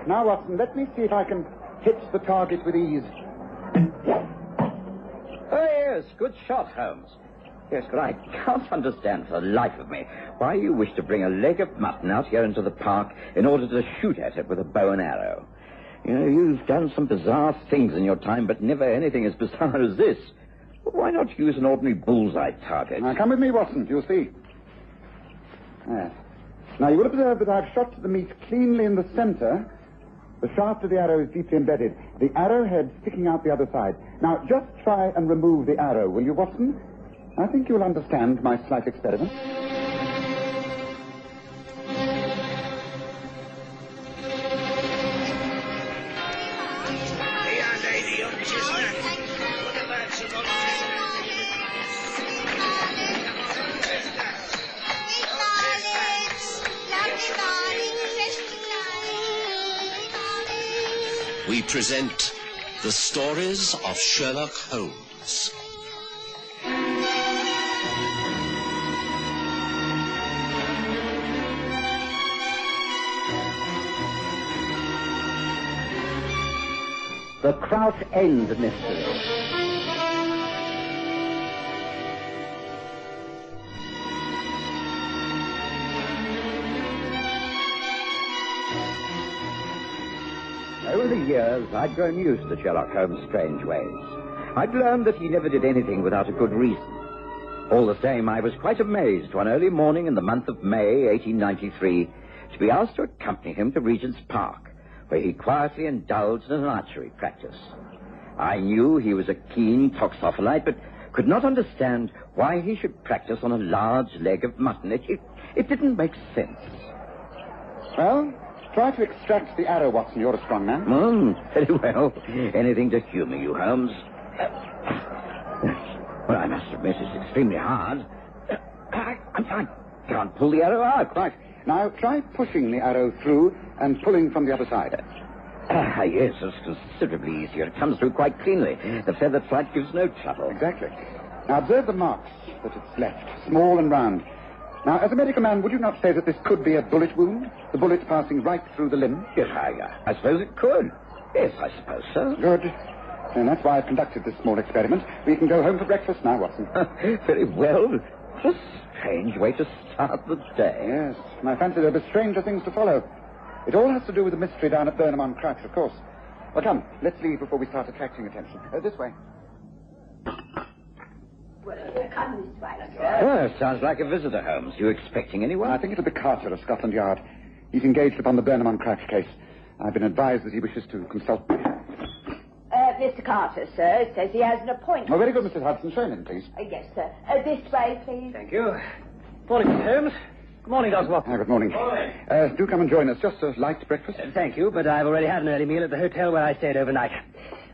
Now, Watson, let me see if I can hit the target with ease. Oh, yes, good shot, Holmes. Yes, but I can't understand for the life of me why you wish to bring a leg of mutton out here into the park in order to shoot at it with a bow and arrow. You know, you've done some bizarre things in your time, but never anything as bizarre as this. Why not use an ordinary bullseye target? Now, come with me, Watson. You'll see. Yes. Now, you will observe that I've shot the meat cleanly in the center. The shaft of the arrow is deeply embedded. The arrowhead sticking out the other side. Now, just try and remove the arrow, will you, Watson? I think you'll understand my slight experiment. We present the stories of Sherlock Holmes. The Kraut End Mystery. Over the years, I'd grown used to Sherlock Holmes' strange ways. I'd learned that he never did anything without a good reason. All the same, I was quite amazed one early morning in the month of May, 1893, to be asked to accompany him to Regent's Park, where he quietly indulged in an archery practice. I knew he was a keen toxopholite, but could not understand why he should practice on a large leg of mutton. It didn't make sense. Well, try to extract the arrow, Watson. You're a strong man. Very well. Anything to humor you, Holmes. Well, I must admit it's extremely hard. I can't pull the arrow out. Right. Now, try pushing the arrow through and pulling from the other side. Yes, it's considerably easier. It comes through quite cleanly. The feathered flight gives no trouble. Exactly. Now, observe the marks that it's left, small and round. Now, as a medical man, would you not say that this could be a bullet wound? The bullet passing right through the limb? Yes, I suppose it could. Yes, I suppose so. Good. And that's why I've conducted this small experiment. We can go home for breakfast now, Watson. Very well. What a strange way to start the day. Yes, and I fancy there'll be stranger things to follow. It all has to do with the mystery down at Burnham on Kraut, of course. Well, come, let's leave before we start attracting attention. This way. Oh, sounds like a visitor, Holmes. You expecting anyone? I think it'll be Carter of Scotland Yard. He's engaged upon the Burnham on Kraut case. I've been advised that he wishes to consult me. Mr. Carter, sir, says he has an appointment. Oh, very good, Mrs. Hudson. Show him in, please. Yes, sir. This way, please. Thank you. Morning, Mr. Holmes. Good morning, Dr. Watson. Good morning. Do come and join us. Just a light breakfast. Thank you, but I've already had an early meal at the hotel where I stayed overnight.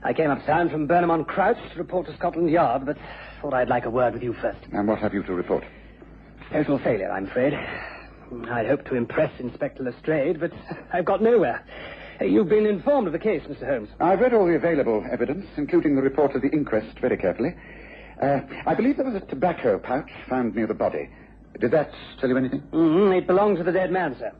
I came uptown from Burnham on Kraut to report to Scotland Yard, but thought I'd like a word with you first. And what have you to report? Total failure, I'm afraid. I'd hoped to impress Inspector Lestrade, but I've got nowhere. You've been informed of the case, Mr. Holmes. I've read all the available evidence, including the report of the inquest, very carefully. I believe there was a tobacco pouch found near the body. Did that tell you anything? It belonged to the dead man, sir.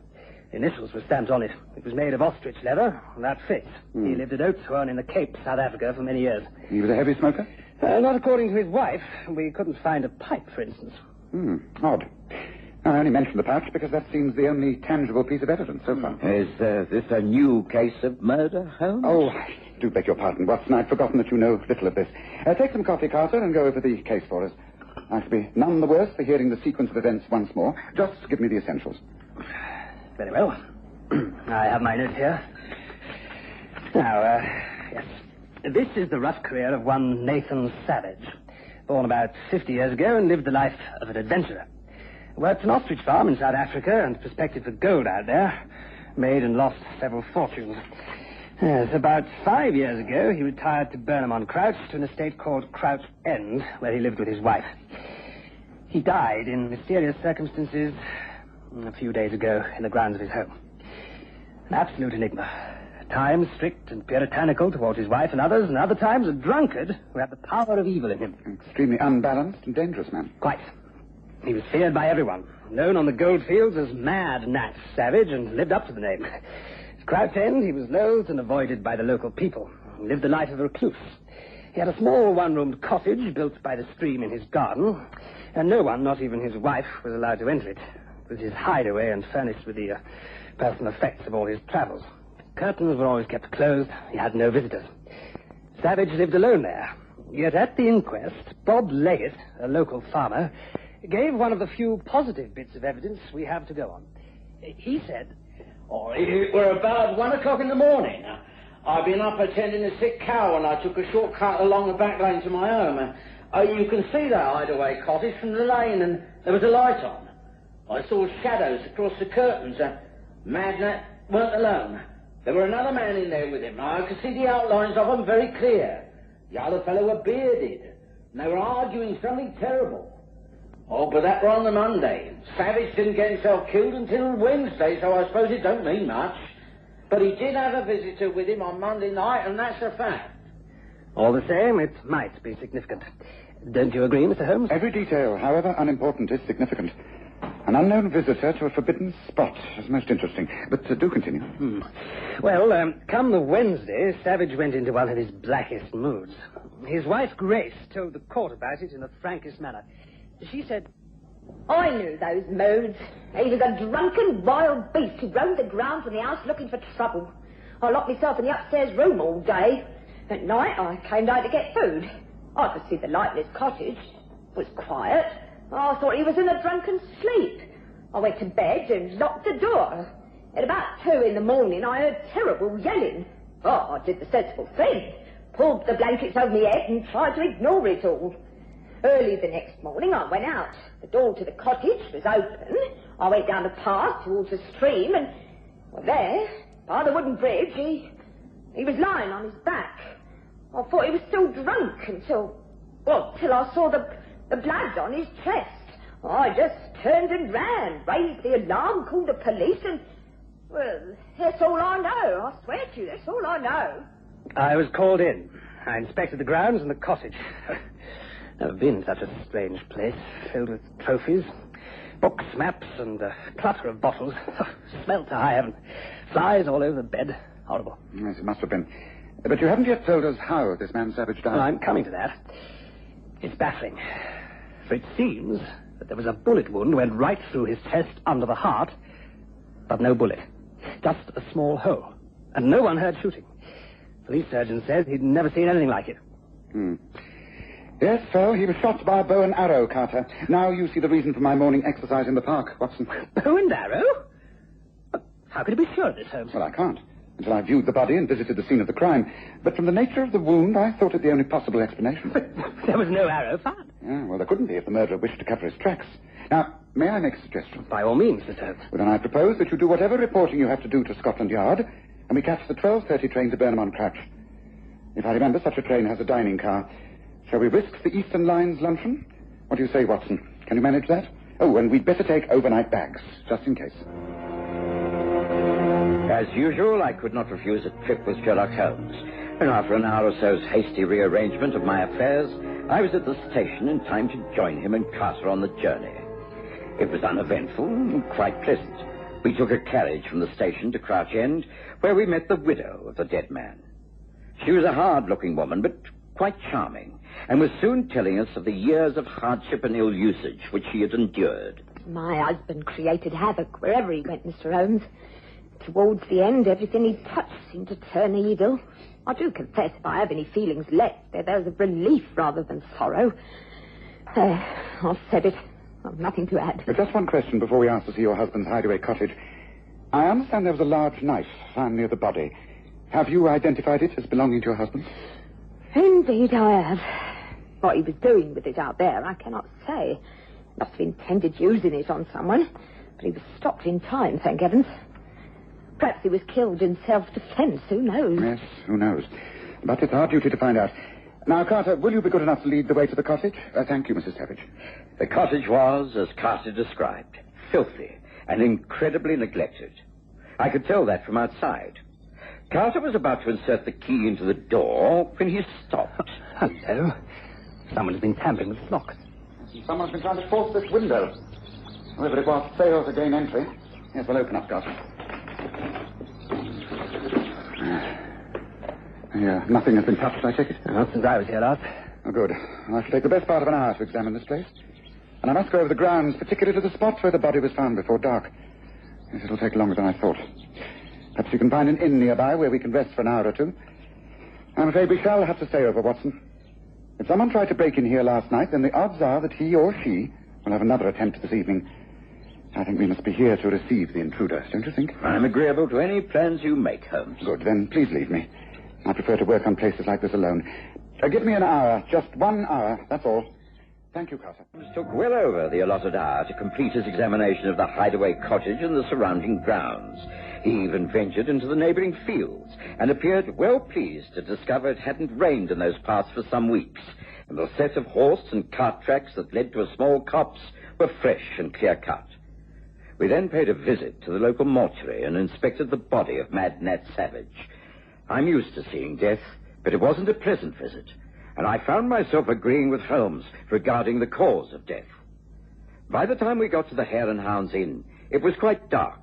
The initials were stamped on it. It was made of ostrich leather, and that fits. He lived at Oatsworn in the Cape, South Africa, for many years. He was a heavy smoker? Not according to his wife. We couldn't find a pipe, for instance. Odd. I only mentioned the pouch because that seems the only tangible piece of evidence so far. Is this a new case of murder, Holmes? Oh, I do beg your pardon, Watson. I'd forgotten that you know little of this. Take some coffee, Carter, and go over the case for us. I shall be none the worse for hearing the sequence of events once more. Just give me the essentials. Very well. I have my notes here. Now, yes. This is the rough career of one Nathan Savage. Born about 50 years ago and lived the life of an adventurer. Worked an ostrich farm in South Africa and prospected for gold out there. Made and lost several fortunes. Yes, about 5 years ago, he retired to Burnham on Kraut to an estate called Kraut End, where he lived with his wife. He died in mysterious circumstances a few days ago in the grounds of his home. An absolute enigma. At times strict and puritanical towards his wife and others, and other times a drunkard who had the power of evil in him. An extremely unbalanced and dangerous man. Quite. He was feared by everyone, known on the gold fields as Mad Nat Savage, and lived up to the name. Kraut he was loathed and avoided by the local people. He lived the life of a recluse. He had a small one-roomed cottage built by the stream in his garden, and no one, not even his wife, was allowed to enter it. It was his hideaway and furnished with the personal effects of all his travels. Curtains were always kept closed. He had no visitors. Savage lived alone there. Yet at the inquest, Bob Leggett, a local farmer, gave one of the few positive bits of evidence we have to go on. He said... It were about 1 o'clock in the morning. I'd been up attending a sick cow and I took a short cut along the back lane to my home. You can see that hideaway cottage from the lane, and there was a light on. I saw shadows across the curtains. Man weren't alone. There were another man in there with him. I could see the outlines of them very clear. The other fellow were bearded, and they were arguing something terrible. But that were on the Monday. Savage didn't get himself killed until Wednesday, so I suppose it don't mean much. But he did have a visitor with him on Monday night, and that's a fact. All the same, it might be significant. Don't you agree, Mr. Holmes? Every detail, however unimportant, is significant. An unknown visitor to a forbidden spot is most interesting. But do continue. Well, come the Wednesday, Savage went into one of his blackest moods. His wife, Grace, told the court about it in the frankest manner. She said... I knew those moods. He was a drunken wild beast who roamed the grounds of the house looking for trouble. I locked myself in the upstairs room all day. At night, I came down to get food. I could see the light in his cottage. It was quiet. I thought he was in a drunken sleep. I went to bed and locked the door. At about 2 in the morning, I heard terrible yelling. I did the sensible thing. Pulled the blankets over my head and tried to ignore it all. Early the next morning, I went out. The door to the cottage was open. I went down the path towards the stream, and there, by the wooden bridge, he was lying on his back. I thought he was still drunk till I saw the blood on his chest. I just turned and ran, raised the alarm, called the police, and, well, that's all I know. I swear to you, that's all I know. I was called in. I inspected the grounds and the cottage. Never been in such a strange place, filled with trophies, books, maps, and a clutter of bottles. Smelt to high heaven. Flies all over the bed. Horrible. Yes, it must have been. But you haven't yet told us how this man Savage died. Well, I'm coming to that. It's baffling. For it seems that there was a bullet wound went right through his chest under the heart, but no bullet. Just a small hole. And no one heard shooting. Police surgeon says he'd never seen anything like it. Yes, so he was shot by a bow and arrow, Carter. Now you see the reason for my morning exercise in the park, Watson. Bow and arrow? How could you be sure of this, Holmes? Well, I can't, until I viewed the body and visited the scene of the crime. But from the nature of the wound, I thought it the only possible explanation. But there was no arrow found. Yeah, well, there couldn't be if the murderer wished to cover his tracks. Now, may I make a suggestion? By all means, Mr. Holmes. Well, then I propose that you do whatever reporting you have to do to Scotland Yard, and we catch the 12:30 train to Burnham on Crouch. If I remember, such a train has a dining car. Shall we risk the Eastern Line's luncheon? What do you say, Watson? Can you manage that? Oh, and we'd better take overnight bags, just in case. As usual, I could not refuse a trip with Sherlock Holmes. And after an hour or so's hasty rearrangement of my affairs, I was at the station in time to join him and Carter on the journey. It was uneventful and quite pleasant. We took a carriage from the station to Crouch End, where we met the widow of the dead man. She was a hard-looking woman, but quite charming, and was soon telling us of the years of hardship and ill usage which she had endured. My husband created havoc wherever he went, Mr. Holmes. Towards the end, everything he touched seemed to turn evil. I do confess, if I have any feelings left, they're those of relief rather than sorrow. I've said it. I've nothing to add. But just one question before we ask to see your husband's hideaway cottage. I understand there was a large knife found near the body. Have you identified it as belonging to your husband? Indeed I have. What he was doing with it out there, I cannot say. Must have intended using it on someone, but he was stopped in time, thank heavens. Perhaps he was killed in self-defense, who knows? Yes, who knows. But it's our duty to find out. Now, Carter, will you be good enough to lead the way to the cottage? Thank you, Mrs. Savage. The cottage was, as Carter described, filthy and incredibly neglected. I could tell that from outside. Carter was about to insert the key into the door when he stopped. Hello. Someone's been tampering with the lock. Someone's been trying to force this window. Whoever it was failed to gain entry. Yes, we'll open up, Carter. Nothing has been touched, I take it? Not since I was here last. Oh, good. I shall take the best part of an hour to examine this place. And I must go over the grounds, particularly to the spot where the body was found before dark. Yes, it'll take longer than I thought. Perhaps you can find an inn nearby where we can rest for an hour or two. I'm afraid we shall have to stay over, Watson. If someone tried to break in here last night, then the odds are that he or she will have another attempt this evening. I think we must be here to receive the intruders, don't you think? I'm agreeable to any plans you make, Holmes. Good, then please leave me. I prefer to work on places like this alone. Give me an hour, just 1 hour, that's all. Thank you, Carter. Holmes took well over the allotted hour to complete his examination of the hideaway cottage and the surrounding grounds. He even ventured into the neighboring fields and appeared well pleased to discover it hadn't rained in those parts for some weeks, and the set of horse and cart tracks that led to a small copse were fresh and clear-cut. We then paid a visit to the local mortuary and inspected the body of Mad Nat Savage. I'm used to seeing death, but it wasn't a pleasant visit, and I found myself agreeing with Holmes regarding the cause of death. By the time we got to the Hare and Hounds Inn, it was quite dark.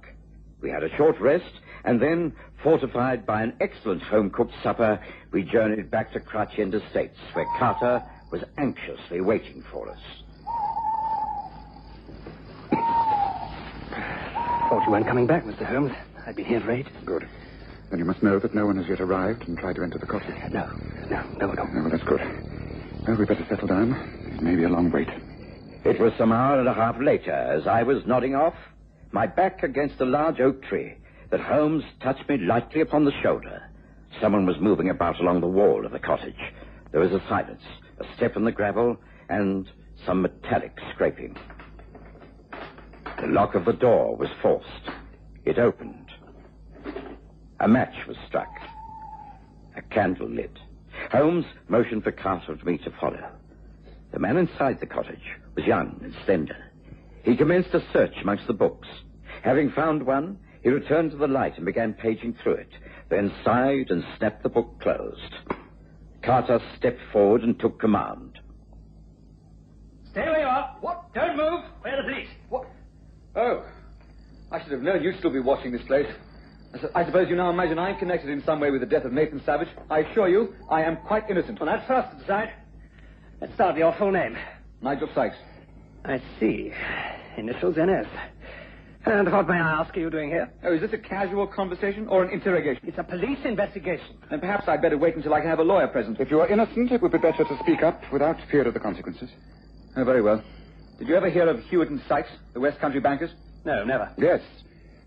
We had a short rest, and then, fortified by an excellent home-cooked supper, we journeyed back to Kraut Estates, where Carter was anxiously waiting for us. Thought you weren't coming back, Mr. Holmes. I'd been here for 8. Good. Then you must know that no one has yet arrived and tried to enter the cottage. No, at all. Well, that's good. Well, we'd better settle down. It may be a long wait. It was some hour and a half later, as I was nodding off, my back against a large oak tree, that Holmes touched me lightly upon the shoulder. Someone was moving about along the wall of the cottage. There was a silence, a step in the gravel, and some metallic scraping. The lock of the door was forced. It opened. A match was struck. A candle lit. Holmes motioned for Carter and me to follow. The man inside the cottage was young and slender. He commenced a search amongst the books. Having found one, he returned to the light and began paging through it, then sighed and snapped the book closed. Carter stepped forward and took command. Stay where you are. What? Don't move. Where the police? What? Oh, I should have known you'd still be watching this place. I suppose you now imagine I'm connected in some way with the death of Nathan Savage. I assure you, I am quite innocent. Well, that's for us to decide. Let's start with your full name. Nigel Sykes. I see. Initials NS. And what, may I ask, are you doing here? Oh, is this a casual conversation or an interrogation? It's a police investigation. Then perhaps I'd better wait until I can have a lawyer present. If you are innocent, it would be better to speak up without fear of the consequences. Oh, very well. Did you ever hear of Hewitt and Sykes, the West Country bankers? No, never. Yes.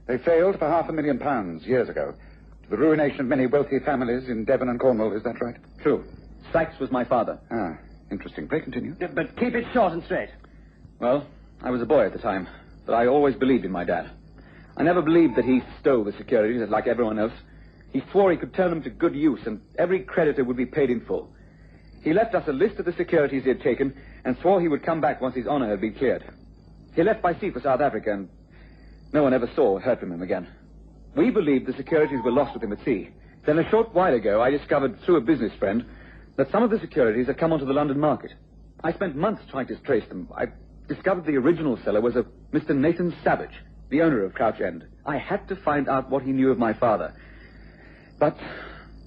They failed for £500,000 years ago, to the ruination of many wealthy families in Devon and Cornwall. Is that right? True. Sykes was my father. Ah, interesting. Pray continue. Yeah, but keep it short and straight. Well, I was a boy at the time, but I always believed in my dad. I never believed that he stole the securities like everyone else. He swore he could turn them to good use, and every creditor would be paid in full. He left us a list of the securities he had taken, and swore he would come back once his honor had been cleared. He left by sea for South Africa, and no one ever saw or heard from him again. We believed the securities were lost with him at sea. Then a short while ago, I discovered through a business friend that some of the securities had come onto the London market. I spent months trying to trace them. I discovered the original seller was a Mr. Nathan Savage, the owner of Crouch End. I had to find out what he knew of my father. But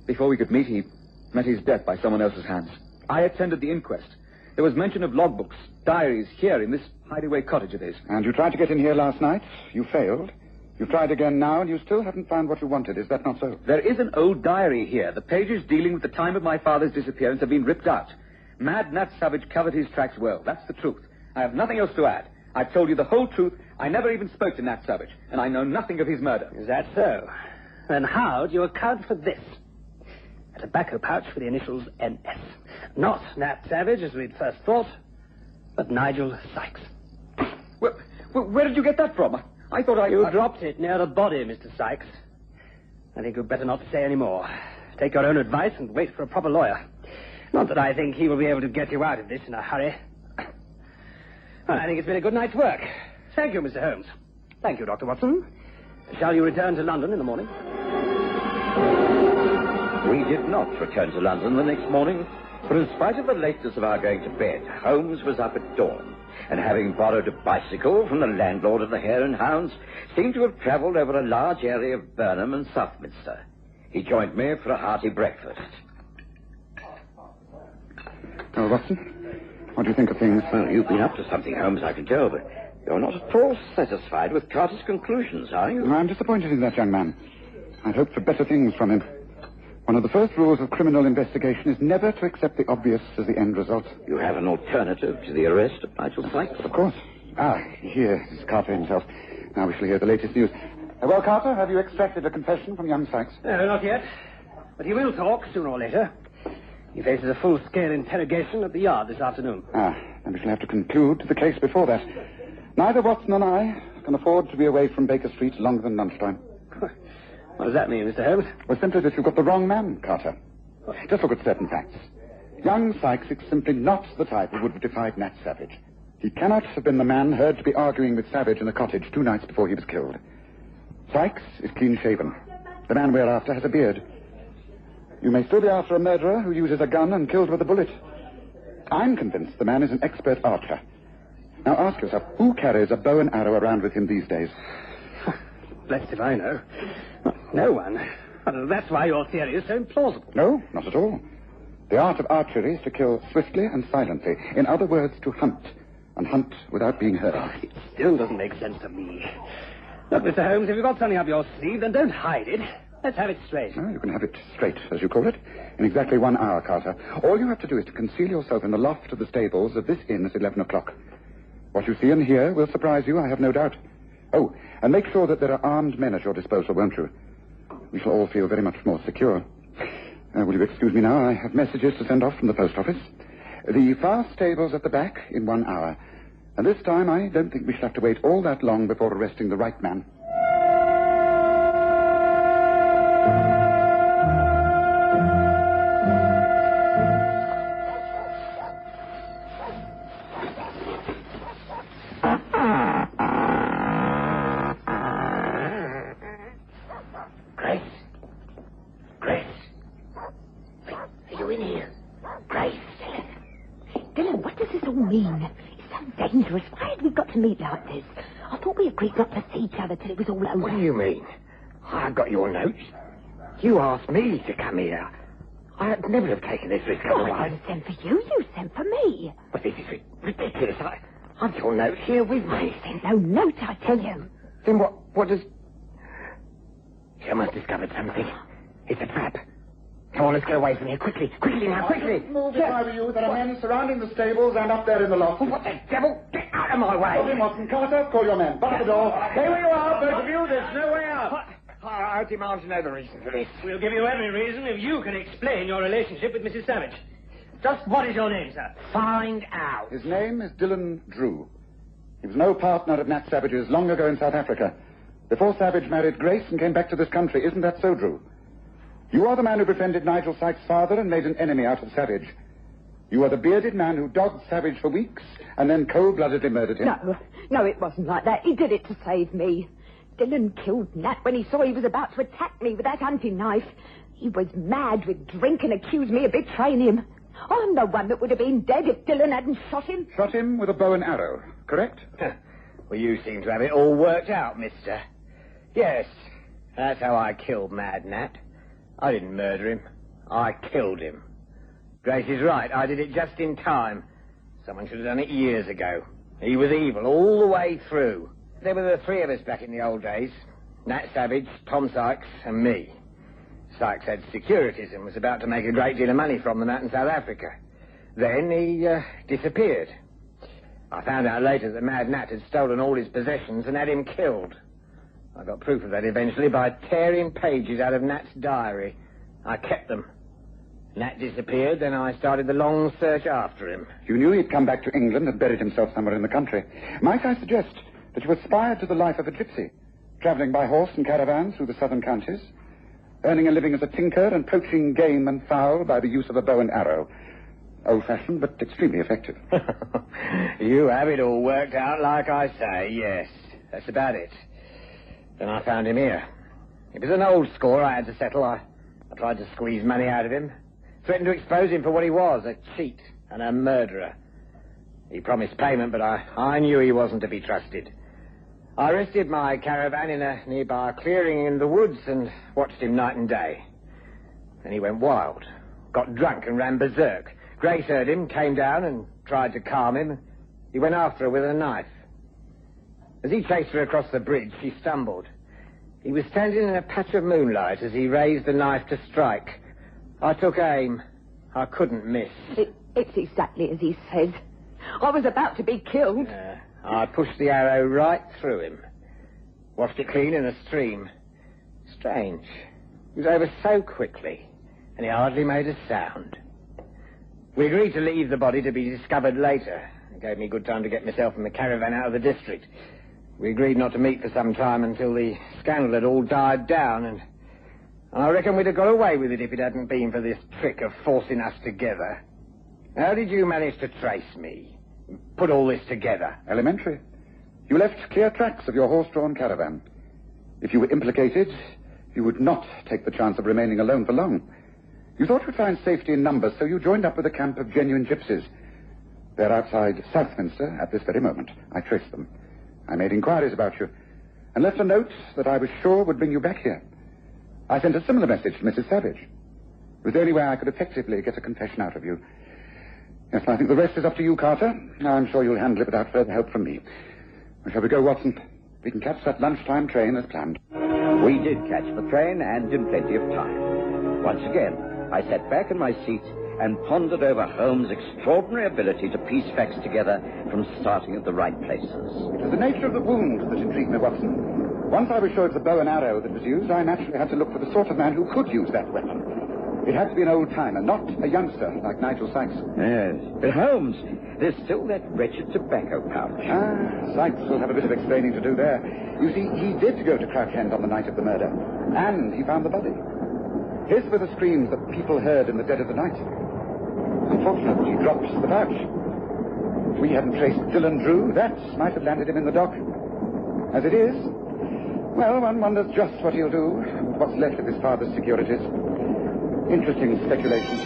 before we could meet, he met his death by someone else's hands. I attended the inquest. There was mention of logbooks, diaries here in this hideaway cottage of his. And you tried to get in here last night. You failed. You've tried again now, and you still haven't found what you wanted. Is that not so? There is an old diary here. The pages dealing with the time of my father's disappearance have been ripped out. Mad Nat Savage covered his tracks well. That's the truth. I have nothing else to add. I've told you the whole truth. I never even spoke to Nat Savage, and I know nothing of his murder. Is that so? Then how do you account for this? A tobacco pouch with the initials NS. Not Nat Savage, as we'd first thought, but Nigel Sykes. Where did you get that from? I thought You dropped it near the body, Mr. Sykes. I think you'd better not say any more. Take your own advice and wait for a proper lawyer. Not that I think he will be able to get you out of this in a hurry. Well, I think it's been a good night's work. Thank you, Mr. Holmes. Thank you, Dr. Watson. Shall you return to London in the morning? We did not return to London the next morning, for in spite of the lateness of our going to bed, Holmes was up at dawn, and having borrowed a bicycle from the landlord of the Hare and Hounds, seemed to have travelled over a large area of Burnham and Southminster. He joined me for a hearty breakfast. Oh, Watson, what do you think of things? Well, you've been up to something, Holmes, I can tell, but you're not at all satisfied with Carter's conclusions, are you? I'm disappointed in that young man. I'd hoped for better things from him. One of the first rules of criminal investigation is never to accept the obvious as the end result. You have an alternative to the arrest of Nigel Sykes? Of course. Here is Carter himself. Now we shall hear the latest news. Well, Carter, have you extracted a confession from young Sykes? No, not yet. But he will talk sooner or later. He faces a full-scale interrogation at the yard this afternoon. Then we shall have to conclude the case before that. Neither Watson and I can afford to be away from Baker Street longer than lunchtime. What does that mean, Mr. Holmes? Well, simply that you've got the wrong man, Carter. Just look at certain facts. Young Sykes is simply not the type who would have defied Nat Savage. He cannot have been the man heard to be arguing with Savage in the cottage 2 nights before he was killed. Sykes is clean-shaven. The man we're after has a beard. You may still be after a murderer who uses a gun and kills with a bullet. I'm convinced the man is an expert archer. Now ask yourself, who carries a bow and arrow around with him these days? Blessed if I know. No one. That's why your theory is so implausible. No, not at all. The art of archery is to kill swiftly and silently. In other words, to hunt. And hunt without being heard. It still doesn't make sense to me. Look, Mr. Holmes, if you've got something up your sleeve, then don't hide it. Let's have it straight. Oh, you can have it straight, as you call it, in exactly 1 hour, Carter. All you have to do is to conceal yourself in the loft of the stables of this inn at 11 o'clock. What you see and hear will surprise you, I have no doubt. Oh, and make sure that there are armed men at your disposal, won't you? We shall all feel very much more secure. Will you excuse me now? I have messages to send off from the post office. The fast stables at the back in 1 hour. And this time, I don't think we shall have to wait all that long before arresting the right man. Why had we got to meet like this? I thought we agreed not to see each other till it was all over. What do you mean? I got your notes. You asked me to come here. I'd never have taken this risk otherwise. I didn't send for you. You sent for me. But this is ridiculous. I've your notes here with me. I sent no note, I tell you. Then what does... Someone's discovered something. It's a trap. Come on, let's get away from here. Quickly. Quickly now, quickly. Move if I were you. There are men surrounding the stables and up there in the loft. Oh, what the devil? Get out of my way. Call him, Watson. Carter, call your men. Bar the door. Stay where you are, both of you. There's no way out. I demand to know the reason for this. We'll give you every reason if you can explain your relationship with Mrs. Savage. Just what is your name, sir? Find out. His name is Dylan Drew. He was no partner of Nat Savage's long ago in South Africa. Before Savage married Grace and came back to this country. Isn't that so, Drew? You are the man who befriended Nigel Sykes' father and made an enemy out of Savage. You are the bearded man who dogged Savage for weeks and then cold-bloodedly murdered him. No, it wasn't like that. He did it to save me. Dylan killed Nat when he saw he was about to attack me with that hunting knife. He was mad with drink and accused me of betraying him. I'm the one that would have been dead if Dylan hadn't shot him. Shot him with a bow and arrow, correct? Well, you seem to have it all worked out, mister. Yes, that's how I killed Mad Nat. I didn't murder him. I killed him. Grace is right. I did it just in time. Someone should have done it years ago. He was evil all the way through. There were the 3 of us back in the old days. Nat Savage, Tom Sykes, and me. Sykes had securities and was about to make a great deal of money from them out in South Africa. Then he disappeared. I found out later that Mad Nat had stolen all his possessions and had him killed. I got proof of that eventually by tearing pages out of Nat's diary. I kept them. Nat disappeared, then I started the long search after him. You knew he'd come back to England and buried himself somewhere in the country. Might I suggest that you aspired to the life of a gypsy, travelling by horse and caravans through the southern counties, earning a living as a tinker and poaching game and fowl by the use of a bow and arrow. Old-fashioned, but extremely effective. You have it all worked out like I say, yes. That's about it. Then I found him here. It was an old score I had to settle. I tried to squeeze money out of him. Threatened to expose him for what he was, a cheat and a murderer. He promised payment, but I knew he wasn't to be trusted. I rested my caravan in a nearby clearing in the woods and watched him night and day. Then he went wild, got drunk and ran berserk, Grace heard him, came down and tried to calm him. He went after her with a knife. As he chased her across the bridge, she stumbled. He was standing in a patch of moonlight as he raised the knife to strike. I took aim. I couldn't miss. It's exactly as he said. I was about to be killed. I pushed the arrow right through him. Washed it clean in a stream. Strange. It was over so quickly, and he hardly made a sound. We agreed to leave the body to be discovered later. It gave me good time to get myself and the caravan out of the district. We agreed not to meet for some time until the scandal had all died down, and I reckon we'd have got away with it if it hadn't been for this trick of forcing us together. How did you manage to trace me? Put all this together? Elementary. You left clear tracks of your horse-drawn caravan. If you were implicated, you would not take the chance of remaining alone for long. You thought you'd find safety in numbers, so you joined up with a camp of genuine gypsies. They're outside Southminster at this very moment. I traced them. I made inquiries about you and left a note that I was sure would bring you back here. I sent a similar message to Mrs. Savage. It was the only way I could effectively get a confession out of you. Yes, I think the rest is up to you, Carter. I'm sure you'll handle it without further help from me. Well, shall we go, Watson? We can catch that lunchtime train as planned. We did catch the train, and in plenty of time. Once again, I sat back in my seat and pondered over Holmes' extraordinary ability to piece facts together from starting at the right places. It was the nature of the wound that intrigued me, Watson. Once I was sure it was a bow and arrow that was used, I naturally had to look for the sort of man who could use that weapon. It had to be an old-timer, not a youngster like Nigel Sykes. Yes, but Holmes, there's still that wretched tobacco pouch. Sykes will have a bit of explaining to do there. You see, he did go to Kraut on the night of the murder, and he found the body. His were the screams that people heard in the dead of the night. Unfortunately, he dropped the pouch. If we hadn't traced Dylan Drew, that might have landed him in the dock. As it is, well, one wonders just what he'll do with what's left of his father's securities. Interesting speculation.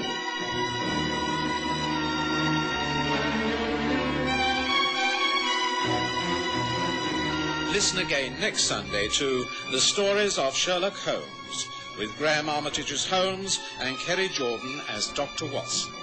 Listen again next Sunday to The Stories of Sherlock Holmes, with Graham Armitage's Holmes and Kerry Jordan as Dr. Watson.